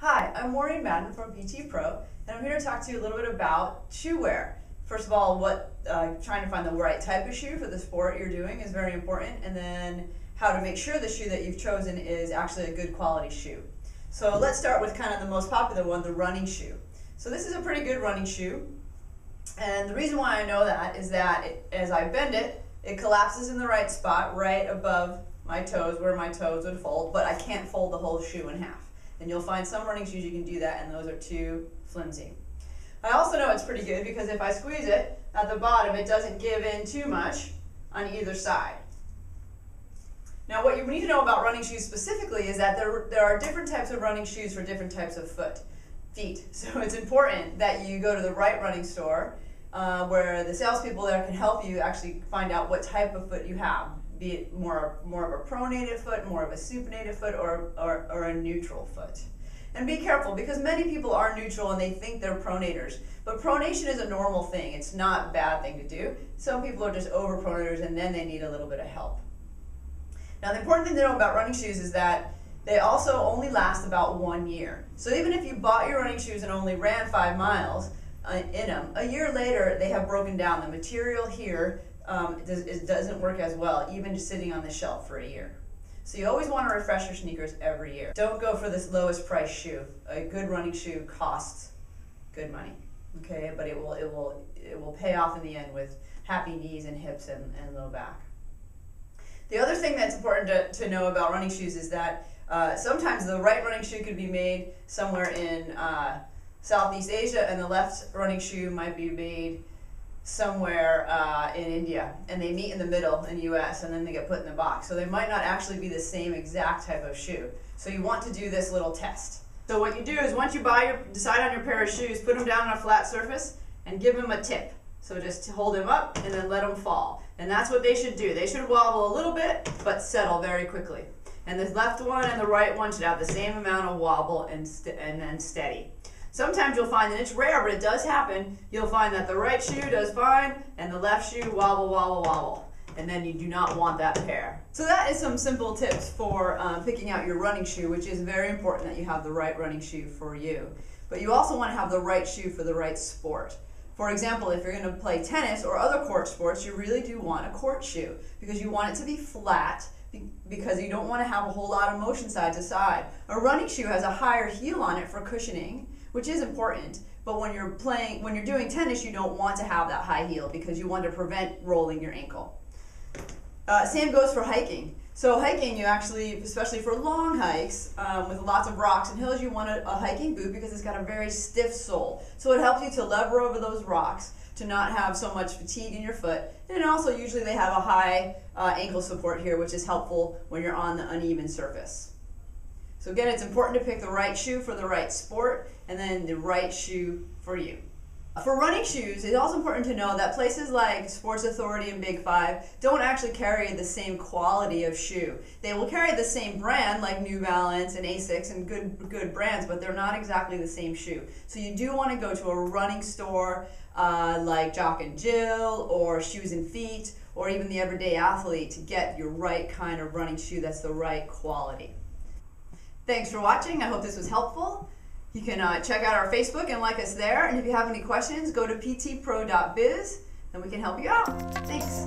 Hi, I'm Maureen Madden from PT Pro, and I'm here to talk to you a little bit about shoe wear. First of all, trying to find the right type of shoe for the sport you're doing is very important, and then how to make sure the shoe that you've chosen is actually a good quality shoe. So let's start with kind of the most popular one, the running shoe. So this is a pretty good running shoe, and the reason why I know that is that as I bend it, it collapses in the right spot, right above my toes, where my toes would fold, but I can't fold the whole shoe in half. And you'll find some running shoes you can do that, and those are too flimsy. I also know it's pretty good because if I squeeze it at the bottom, it doesn't give in too much on either side. Now what you need to know about running shoes specifically is that there are different types of running shoes for different types of feet. So it's important that you go to the right running store where the salespeople there can help you actually find out what type of foot you have, be it more of a pronated foot, more of a supinated foot, or a neutral foot. And be careful, because many people are neutral and they think they're pronators. But pronation is a normal thing. It's not a bad thing to do. Some people are just over-pronators and then they need a little bit of help. Now the important thing to know about running shoes is that they also only last about 1 year. So even if you bought your running shoes and only ran 5 miles in them, a year later they have broken down. The material here it doesn't work as well, even just sitting on the shelf for a year. So you always want to refresh your sneakers every year. Don't go for this lowest price shoe. A good running shoe costs good money, okay? But it will pay off in the end with happy knees and hips and low back. The other thing that's important to know about running shoes is that sometimes the right running shoe could be made somewhere in Southeast Asia, and the left running shoe might be made somewhere in India, and they meet in the middle in the US, and then they get put in the box. So they might not actually be the same exact type of shoe. So you want to do this little test. So what you do is once you decide on your pair of shoes, put them down on a flat surface and give them a tip. So just hold them up and then let them fall. And that's what they should do. They should wobble a little bit, but settle very quickly. And the left one and the right one should have the same amount of wobble and then steady. Sometimes you'll find, and it's rare, but it does happen, you'll find that the right shoe does fine and the left shoe wobble, wobble, wobble. And then you do not want that pair. So that is some simple tips for picking out your running shoe, which is very important that you have the right running shoe for you. But you also want to have the right shoe for the right sport. For example, if you're going to play tennis or other court sports, you really do want a court shoe because you want it to be flat, because you don't want to have a whole lot of motion side to side. A running shoe has a higher heel on it for cushioning, which is important, but when you're doing tennis, you don't want to have that high heel because you want to prevent rolling your ankle. Same goes for hiking. So hiking, you actually, especially for long hikes with lots of rocks and hills, you want a hiking boot because it's got a very stiff sole. So it helps you to lever over those rocks, to not have so much fatigue in your foot. And also usually they have a high ankle support here, which is helpful when you're on the uneven surface. So again, it's important to pick the right shoe for the right sport and then the right shoe for you. For running shoes, it's also important to know that places like Sports Authority and Big 5 don't actually carry the same quality of shoe. They will carry the same brand like New Balance and Asics and good brands, but they're not exactly the same shoe. So you do want to go to a running store like Jock and Jill or Shoes and Feet or even the Everyday Athlete to get your right kind of running shoe that's the right quality. Thanks for watching. I hope this was helpful. You can check out our Facebook and like us there. And if you have any questions, go to ptpro.biz and we can help you out. Thanks.